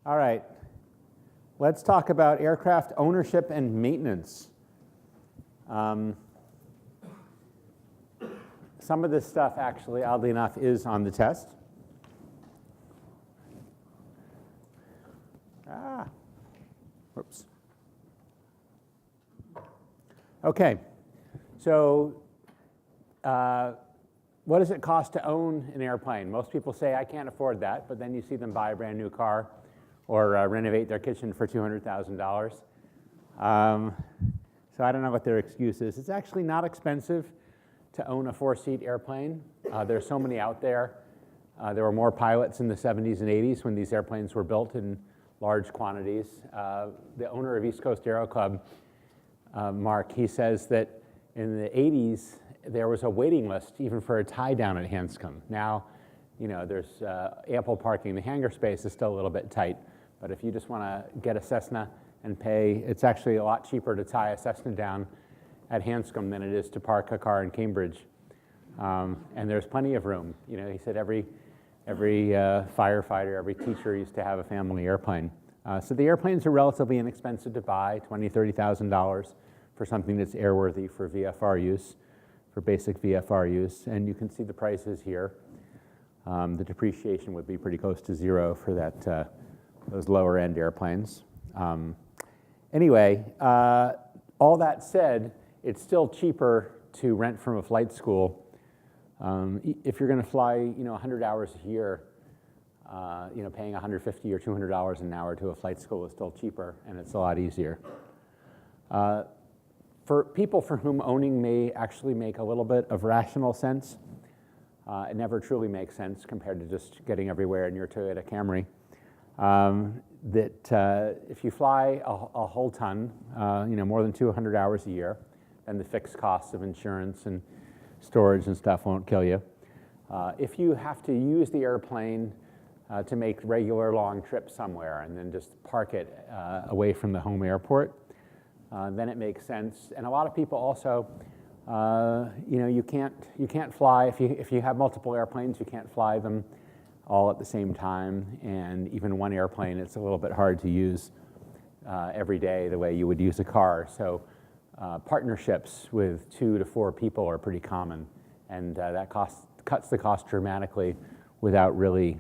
All right, let's talk about aircraft ownership and maintenance. Some of this stuff actually, oddly enough, is on the test. Whoops. Okay, so what does it cost to own an airplane? Most people say, I can't afford that, but then you see them buy a brand new car or renovate their kitchen for $200,000. So I don't know what their excuse is. It's actually not expensive to own a 4-seat airplane. There's so many out there. There were more pilots in the 70s and 80s when these airplanes were built in large quantities. The owner of East Coast Aero Club, Mark, he says that in the 80s, there was a waiting list even for a tie down at Hanscom. Now, you know, there's ample parking. The hangar space is still a little bit tight, but if you just want to get a Cessna and pay, it's actually a lot cheaper to tie a Cessna down at Hanscom than it is to park a car in Cambridge. And there's plenty of room. You know, he said every firefighter, every teacher used to have a family airplane. So the airplanes are relatively inexpensive to buy, $20,000, $30,000 for something that's airworthy for VFR use, for basic VFR use. And you can see the prices here. The depreciation would be pretty close to zero for that, those lower end airplanes. Anyway, all that said, it's still cheaper to rent from a flight school. If you're going to fly, you know, 100 hours a year, you know, paying $150 or $200 an hour to a flight school is still cheaper, and it's a lot easier. For people for whom owning may actually make a little bit of rational sense, it never truly makes sense compared to just getting everywhere in your Toyota Camry. That if you fly a whole ton, you know, more than 200 hours a year, then the fixed costs of insurance and storage and stuff won't kill you. If you have to use the airplane to make regular long trips somewhere and then just park it away from the home airport, then it makes sense. And a lot of people also, you know, you can't fly if you have multiple airplanes. You can't fly them all at the same time, and even one airplane, it's a little bit hard to use every day the way you would use a car. So partnerships with 2 to 4 people are pretty common, and that cuts the cost dramatically without really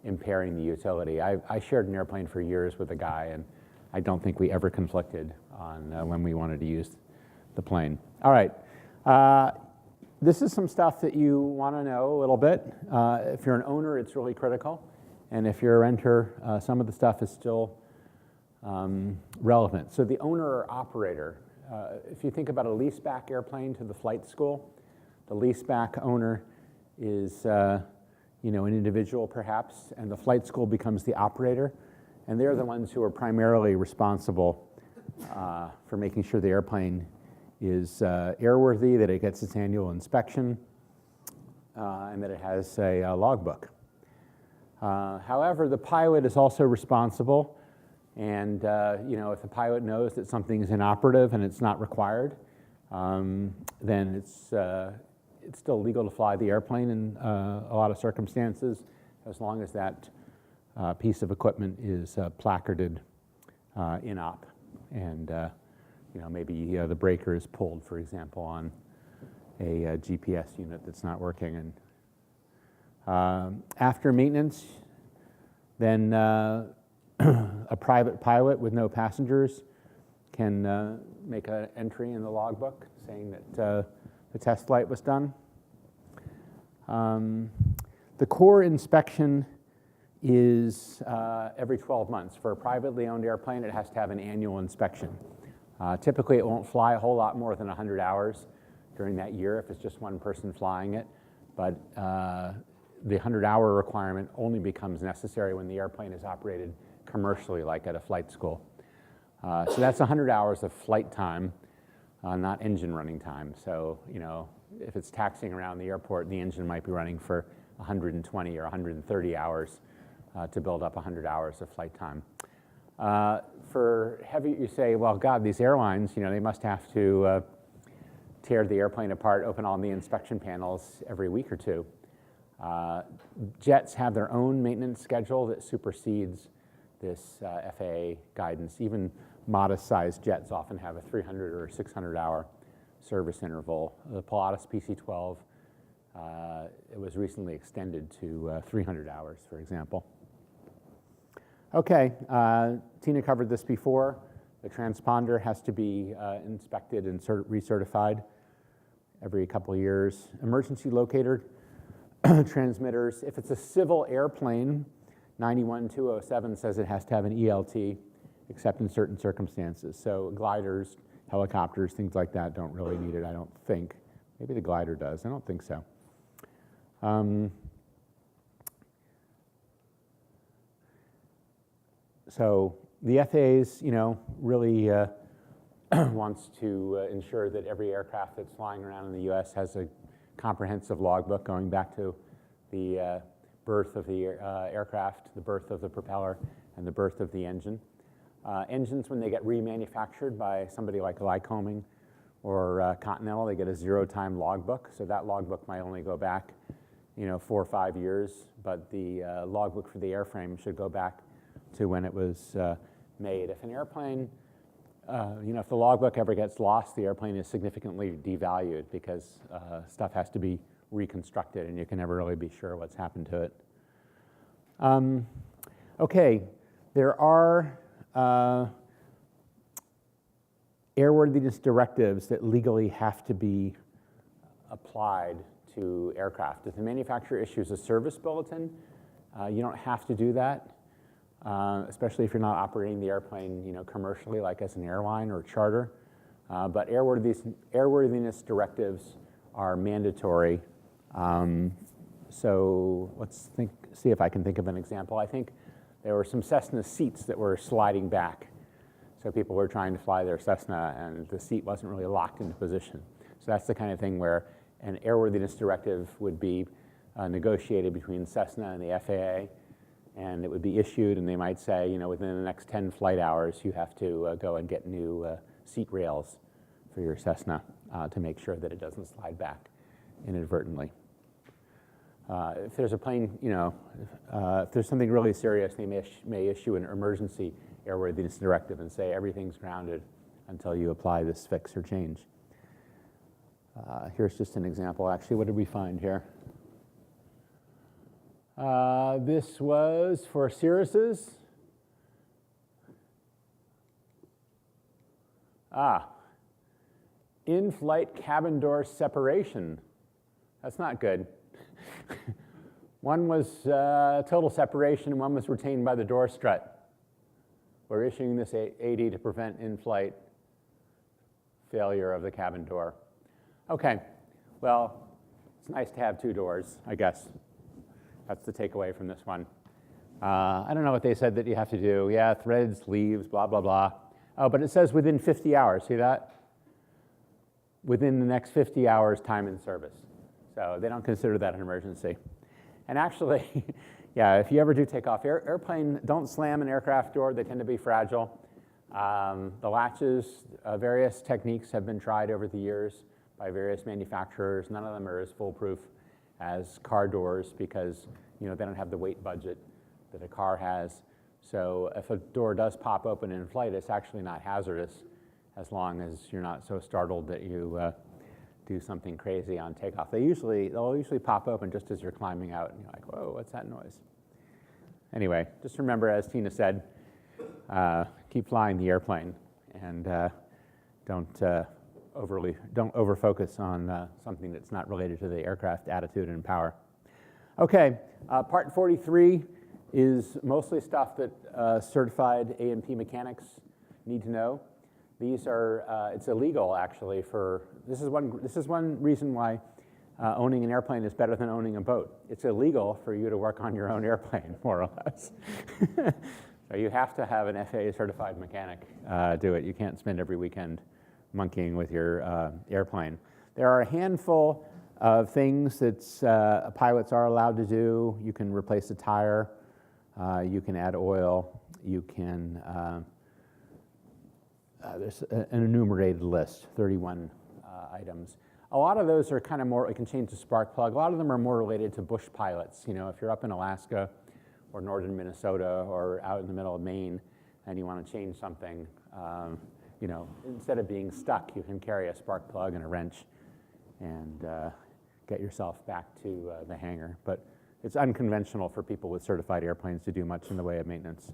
impairing the utility. I shared an airplane for years with a guy, and I don't think we ever conflicted on when we wanted to use the plane. All right. This is some stuff that you want to know a little bit. If you're an owner, it's really critical. And if you're a renter, some of the stuff is still relevant. So the owner or operator, if you think about a leaseback airplane to the flight school, the leaseback owner is you know, an individual perhaps, and the flight school becomes the operator. And they're the ones who are primarily responsible for making sure the airplane is airworthy, that it gets its annual inspection, and that it has a logbook. However, the pilot is also responsible, and you know, if the pilot knows that something is inoperative and it's not required, then it's still legal to fly the airplane in a lot of circumstances, as long as that piece of equipment is placarded in op, and you know, maybe the breaker is pulled, for example, on a GPS unit that's not working. And after maintenance, then a private pilot with no passengers can make an entry in the logbook saying that the test flight was done. The core inspection is every 12 months. For a privately owned airplane, it has to have an annual inspection. Typically, it won't fly a whole lot more than 100 hours during that year if it's just one person flying it. But the 100-hour requirement only becomes necessary when the airplane is operated commercially, like at a flight school. So that's 100 hours of flight time, not engine running time. So, you know, if it's taxiing around the airport, the engine might be running for 120 or 130 hours to build up 100 hours of flight time. For heavy, you say, well, God, these airlines, you know, they must have to tear the airplane apart, open all the inspection panels every week or two. Jets have their own maintenance schedule that supersedes this FAA guidance. Even modest-sized jets often have a 300 or 600-hour service interval. The Pilatus PC-12, it was recently extended to 300 hours, for example. Okay, Tina covered this before. The transponder has to be inspected and recertified every couple of years. Emergency locator transmitters, if it's a civil airplane, 91207 says it has to have an ELT, except in certain circumstances. So gliders, helicopters, things like that don't really need it, I don't think. Maybe the glider does, I don't think so. So the FAA's, really wants to ensure that every aircraft that's flying around in the US has a comprehensive logbook going back to the birth of the aircraft, the birth of the propeller, and the birth of the engine. Engines, when they get remanufactured by somebody like Lycoming or Continental, they get a zero-time logbook. So that logbook might only go back, 4 or 5 years, but the logbook for the airframe should go back to when it was made. If an airplane, if the logbook ever gets lost, the airplane is significantly devalued because stuff has to be reconstructed and you can never really be sure what's happened to it. Okay, there are airworthiness directives that legally have to be applied to aircraft. If the manufacturer issues a service bulletin, you don't have to do that, especially if you're not operating the airplane, commercially, like as an airline or charter. But airworthiness directives are mandatory. So let's see if I can think of an example. I think there were some Cessna seats that were sliding back. So people were trying to fly their Cessna and the seat wasn't really locked into position. So that's the kind of thing where an airworthiness directive would be negotiated between Cessna and the FAA, and it would be issued, and they might say, within the next 10 flight hours, you have to go and get new seat rails for your Cessna to make sure that it doesn't slide back inadvertently. If there's a plane, if there's something really serious, they may issue an emergency airworthiness directive and say everything's grounded until you apply this fix or change. Here's just an example, actually. What did we find here? This was for Cirrus's. In-flight cabin door separation. That's not good. One was total separation and one was retained by the door strut. We're issuing this AD to prevent in-flight failure of the cabin door. Okay, well, it's nice to have two doors, I guess. That's the takeaway from this one. I don't know what they said that you have to do. Yeah, threads, sleeves, blah, blah, blah. Oh, but it says within 50 hours, see that? Within the next 50 hours, time in service. So they don't consider that an emergency. And actually, yeah, if you ever do take off, airplane, don't slam an aircraft door. They tend to be fragile. The latches, various techniques have been tried over the years by various manufacturers. None of them are as foolproof as car doors because they don't have the weight budget that a car has. So if a door does pop open in flight, it's actually not hazardous as long as you're not so startled that you do something crazy on takeoff. They'll usually pop open just as you're climbing out, and you're like, whoa, what's that noise? Anyway, just remember, as Tina said, keep flying the airplane and don't over-focus on something that's not related to the aircraft attitude and power. Okay, Part 43 is mostly stuff that certified A&P mechanics need to know. These are, it's illegal actually this is one reason why owning an airplane is better than owning a boat. It's illegal for you to work on your own airplane, more or less. So you have to have an FAA certified mechanic do it. You can't spend every weekend monkeying with your airplane. There are a handful of things that pilots are allowed to do. You can replace a tire, you can add oil, you can, there's an enumerated list, 31 items. A lot of those are kind of more, you can change the spark plug. A lot of them are more related to bush pilots. If you're up in Alaska or northern Minnesota or out in the middle of Maine, and you want to change something, you know, instead of being stuck, you can carry a spark plug and a wrench and get yourself back to the hangar. But it's unconventional for people with certified airplanes to do much in the way of maintenance.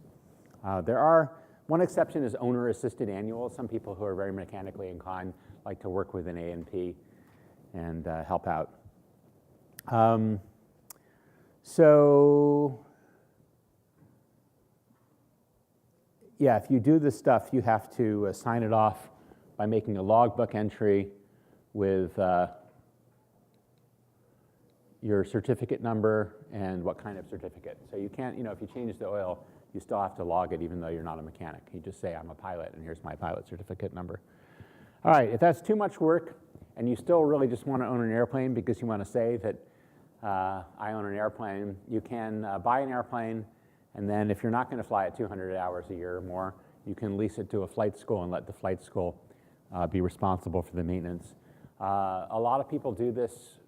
One exception is owner-assisted annuals. Some people who are very mechanically inclined like to work with an A&P and help out. So, yeah, if you do this stuff, you have to sign it off by making a logbook entry with your certificate number and what kind of certificate. So you can't, you know, if you change the oil, you still have to log it even though you're not a mechanic. You just say, I'm a pilot, and here's my pilot certificate number. All right, if that's too much work, and you still really just want to own an airplane because you want to say that I own an airplane, you can buy an airplane, and then if you're not going to fly it 200 hours a year or more, you can lease it to a flight school and let the flight school be responsible for the maintenance. A lot of people do this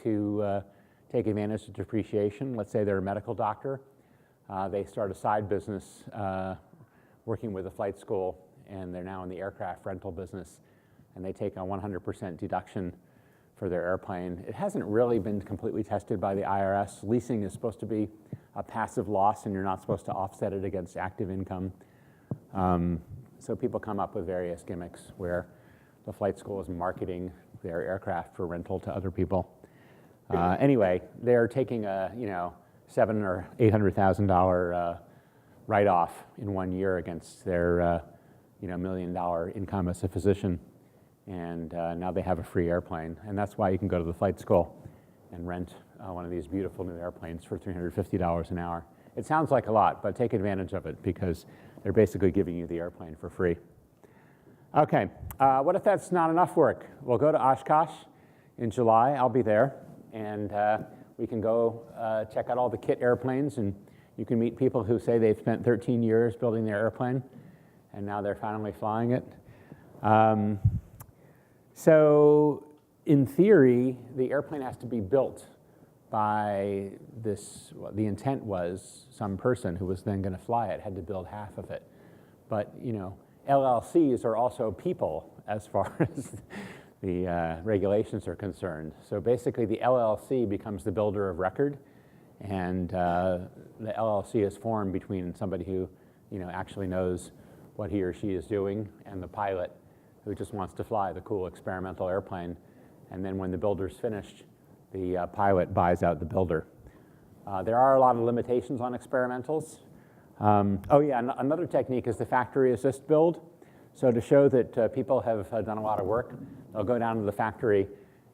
to take advantage of depreciation. Let's say they're a medical doctor. They start a side business working with a flight school, and they're now in the aircraft rental business, and they take a 100% deduction for their airplane. It hasn't really been completely tested by the IRS. Leasing is supposed to be a passive loss, and you're not supposed to offset it against active income. So people come up with various gimmicks where the flight school is marketing their aircraft for rental to other people. Anyway, they're taking a $700,000 or $800,000 write-off in 1 year against their $1 million income as a physician, and now they have a free airplane, and that's why you can go to the flight school and rent one of these beautiful new airplanes for $350 an hour. It sounds like a lot, but take advantage of it because they're basically giving you the airplane for free. Okay, what if that's not enough work? We'll go to Oshkosh in July. I'll be there, and we can go check out all the kit airplanes, and you can meet people who say they've spent 13 years building their airplane, and now they're finally flying it. So in theory, the airplane has to be built by this, well, the intent was some person who was then going to fly it had to build half of it. But, you know, LLCs are also people as far as the regulations are concerned. So basically the LLC becomes the builder of record, and the LLC is formed between somebody who, you know, actually knows what he or she is doing and the pilot who just wants to fly the cool experimental airplane. And then when the builder's finished, the pilot buys out the builder. There are a lot of limitations on experimentals. Oh yeah, another technique is the factory assist build. So to show that people have done a lot of work, they'll go down to the factory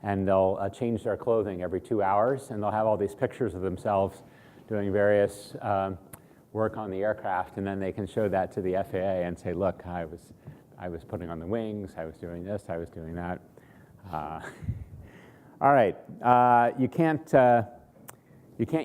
and they'll change their clothing every 2 hours, and they'll have all these pictures of themselves doing various work on the aircraft, and then they can show that to the FAA and say, look, I was putting on the wings, I was doing this, I was doing that. All right, you can't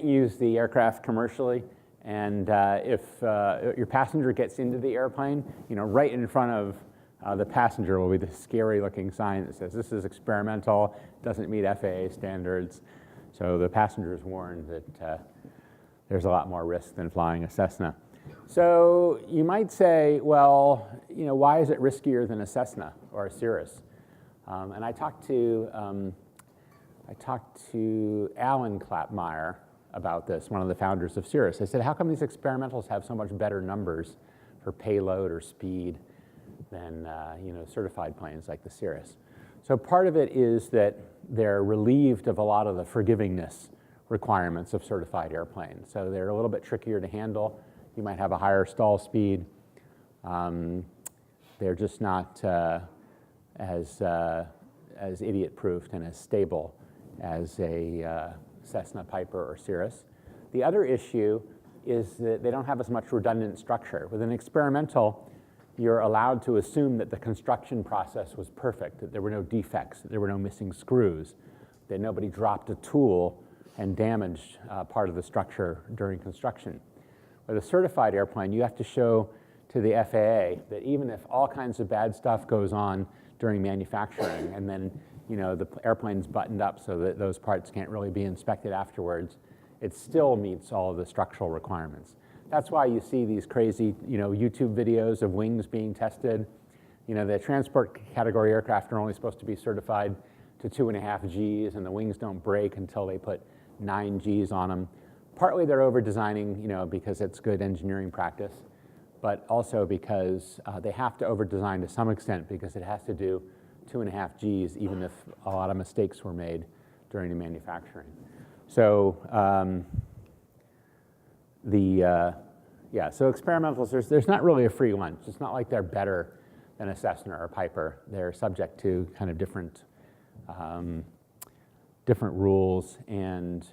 use the aircraft commercially, and if your passenger gets into the airplane, you know, right in front of the passenger will be this scary-looking sign that says this is experimental, doesn't meet FAA standards. So the passenger is warned that there's a lot more risk than flying a Cessna. So you might say, well, you know, why is it riskier than a Cessna or a Cirrus? And I talked to Alan Klapmeyer about this, one of the founders of Cirrus. I said, how come these experimentals have so much better numbers for payload or speed than you know, certified planes like the Cirrus? So part of it is that they're relieved of a lot of the forgivingness requirements of certified airplanes. So they're a little bit trickier to handle. You might have a higher stall speed. They're just not as idiot-proofed and as stable as a Cessna, Piper, or Cirrus. The other issue is that they don't have as much redundant structure. With an experimental, you're allowed to assume that the construction process was perfect, that there were no defects, that there were no missing screws, that nobody dropped a tool and damaged part of the structure during construction. With a certified airplane, you have to show to the FAA that even if all kinds of bad stuff goes on during manufacturing, and then, you know, the airplane's buttoned up so that those parts can't really be inspected afterwards, it still meets all of the structural requirements. That's why you see these crazy, YouTube videos of wings being tested. The transport category aircraft are only supposed to be certified to 2.5 Gs, and the wings don't break until they put 9 Gs on them. Partly they're over-designing, because it's good engineering practice, but also because they have to over-design to some extent because it has to do 2.5 Gs, even if a lot of mistakes were made during the manufacturing. So so experimentals, there's not really a free lunch. It's not like they're better than a Cessna or a Piper. They're subject to kind of different rules, and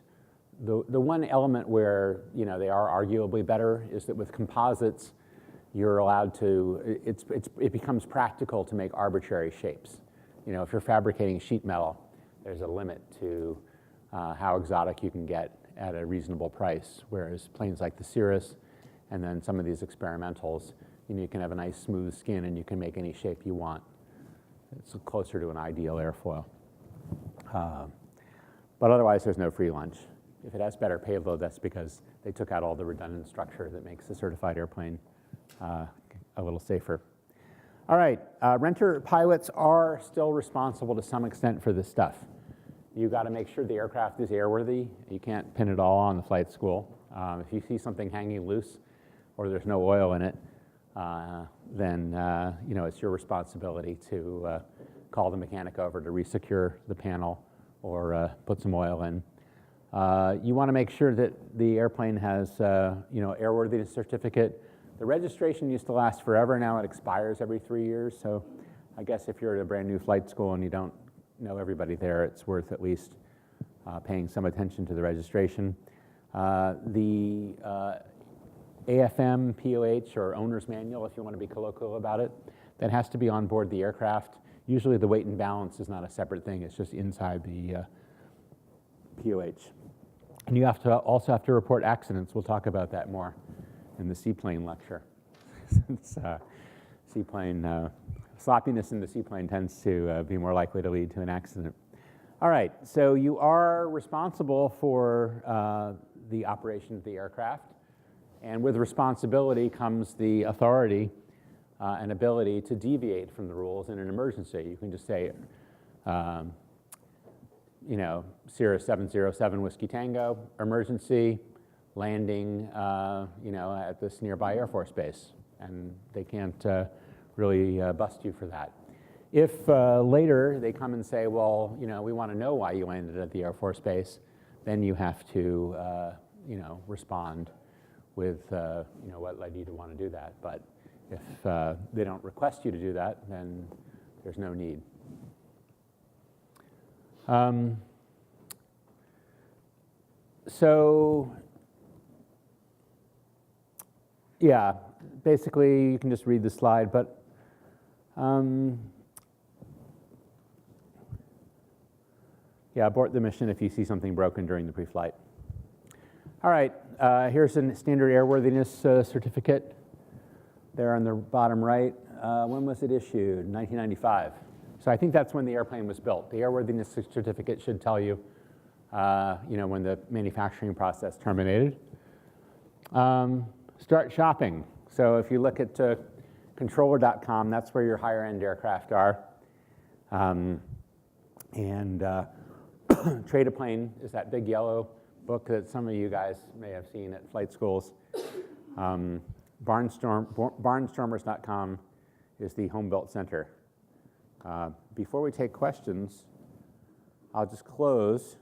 the one element where they are arguably better is that with composites, you're allowed to, it becomes practical to make arbitrary shapes. If you're fabricating sheet metal, there's a limit to how exotic you can get at a reasonable price, whereas planes like the Cirrus and then some of these experimentals, you can have a nice smooth skin and you can make any shape you want. It's closer to an ideal airfoil. But otherwise, there's no free lunch. If it has better payload, that's because they took out all the redundant structure that makes the certified airplane a little safer. All right, renter pilots are still responsible to some extent for this stuff. You got to make sure the aircraft is airworthy. You can't pin it all on the flight school. If you see something hanging loose or there's no oil in it, then it's your responsibility to call the mechanic over to resecure the panel or put some oil in. You want to make sure that the airplane has airworthiness certificate. The registration used to last forever. Now it expires every 3 years. So I guess if you're at a brand new flight school and you don't know everybody there, it's worth at least paying some attention to the registration. The AFM, POH, or owner's manual, if you want to be colloquial about it, that has to be on board the aircraft. Usually the weight and balance is not a separate thing. It's just inside the POH. And you also have to report accidents. We'll talk about that more in the seaplane lecture. Since sloppiness in the seaplane tends to be more likely to lead to an accident. All right, so you are responsible for the operation of the aircraft. And with responsibility comes the authority and ability to deviate from the rules in an emergency. You can just say, Cirrus 707 Whiskey Tango, emergency, landing, at this nearby Air Force base. And they can't really bust you for that. If later they come and say, well, we want to know why you landed at the Air Force base, then you have to, respond with, what led you to want to do that. But if they don't request you to do that, then there's no need. Basically you can just read the slide, but abort the mission if you see something broken during the pre-flight. All right, here's a standard airworthiness certificate there on the bottom right. When was it issued? 1995. So I think that's when the airplane was built. The airworthiness certificate should tell you, when the manufacturing process terminated. Start shopping. So if you look at controller.com, that's where your higher end aircraft are. Trade a Plane is that big yellow book that some of you guys may have seen at flight schools. Barnstormers.com is the home built center. Before we take questions, I'll just close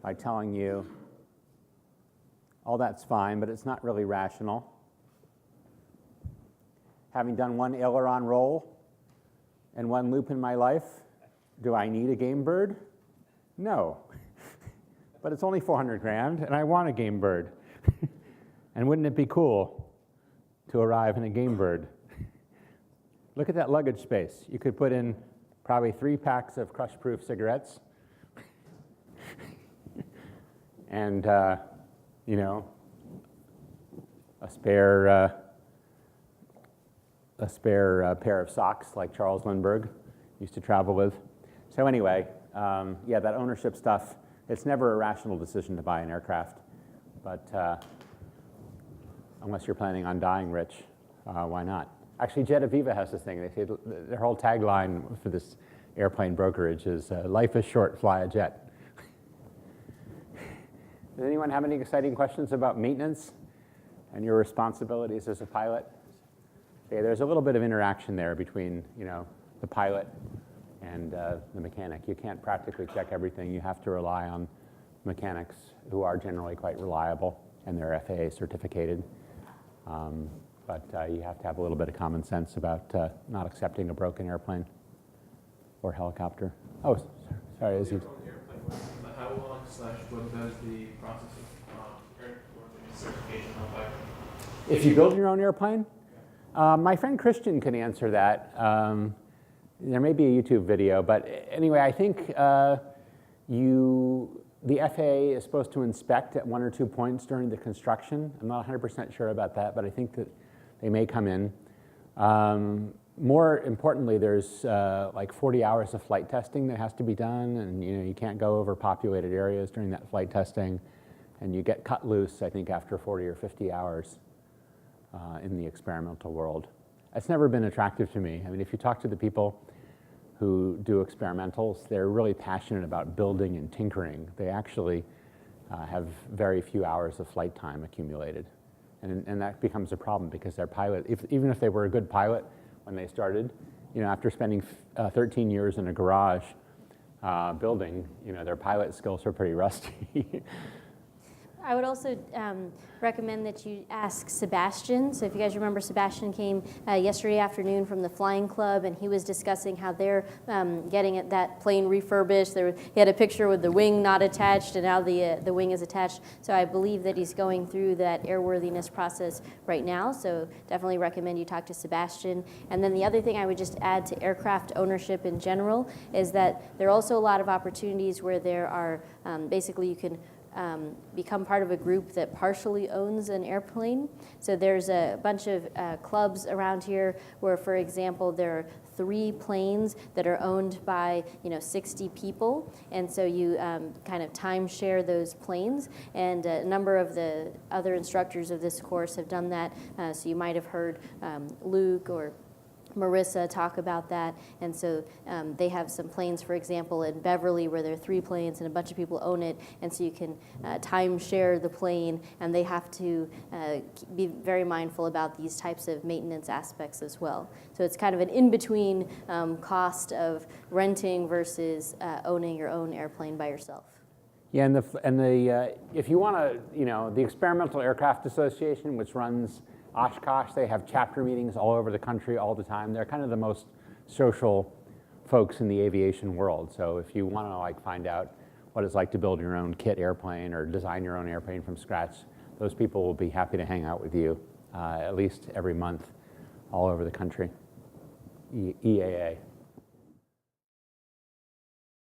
by telling you all that's fine, but it's not really rational. Having done one aileron roll and one loop in my life, do I need a game bird? No. But it's only 400 grand, and I want a game bird. And wouldn't it be cool to arrive in a game bird? Look at that luggage space. You could put in probably 3 packs of crush-proof cigarettes, and a spare pair of socks like Charles Lindbergh used to travel with. So anyway, yeah, that ownership stuff, it's never a rational decision to buy an aircraft, but unless you're planning on dying rich, why not? Actually, Jet Aviva has this thing. They say their whole tagline for this airplane brokerage is, life is short, fly a jet. Does anyone have any exciting questions about maintenance and your responsibilities as a pilot? Okay, there's a little bit of interaction there between, the pilot and the mechanic. You can't practically check everything. You have to rely on mechanics who are generally quite reliable and they're FAA certificated. But you have to have a little bit of common sense about not accepting a broken airplane or helicopter. Oh, sorry, Izzy. How long / what does the process of airworthiness certification look like? If you build your own airplane? My friend Christian can answer that. There may be a YouTube video, but anyway, I think the FAA is supposed to inspect at 1 or 2 points during the construction. I'm not 100% sure about that, but I think that they may come in. More importantly, there's like 40 hours of flight testing that has to be done, and you can't go over populated areas during that flight testing, and you get cut loose, I think, after 40 or 50 hours in the experimental world. That's never been attractive to me. I mean, if you talk to the people who do experimentals, they're really passionate about building and tinkering. They actually have very few hours of flight time accumulated. And that becomes a problem because their pilot, even if they were a good pilot when they started, after spending 13 years in a garage building, their pilot skills are pretty rusty. I would also recommend that you ask Sebastian. So if you guys remember, Sebastian came yesterday afternoon from the Flying Club, and he was discussing how they're getting that plane refurbished. He had a picture with the wing not attached, and now the wing is attached. So I believe that he's going through that airworthiness process right now. So definitely recommend you talk to Sebastian. And then the other thing I would just add to aircraft ownership in general is that there are also a lot of opportunities where there are basically you can become part of a group that partially owns an airplane. So there's a bunch of clubs around here where, for example, there are 3 planes that are owned by 60 people, and so you kind of timeshare those planes. And a number of the other instructors of this course have done that. So you might have heard Luke or Marissa talk about that, and so they have some planes, for example, in Beverly where there are 3 planes and a bunch of people own it, and so you can timeshare the plane, and they have to be very mindful about these types of maintenance aspects as well. So it's kind of an in-between cost of renting versus owning your own airplane by yourself. Yeah, and if you want to, the Experimental Aircraft Association, which runs Oshkosh, they have chapter meetings all over the country all the time. They're kind of the most social folks in the aviation world. So if you want to find out what it's like to build your own kit airplane or design your own airplane from scratch, those people will be happy to hang out with you at least every month all over the country. EAA.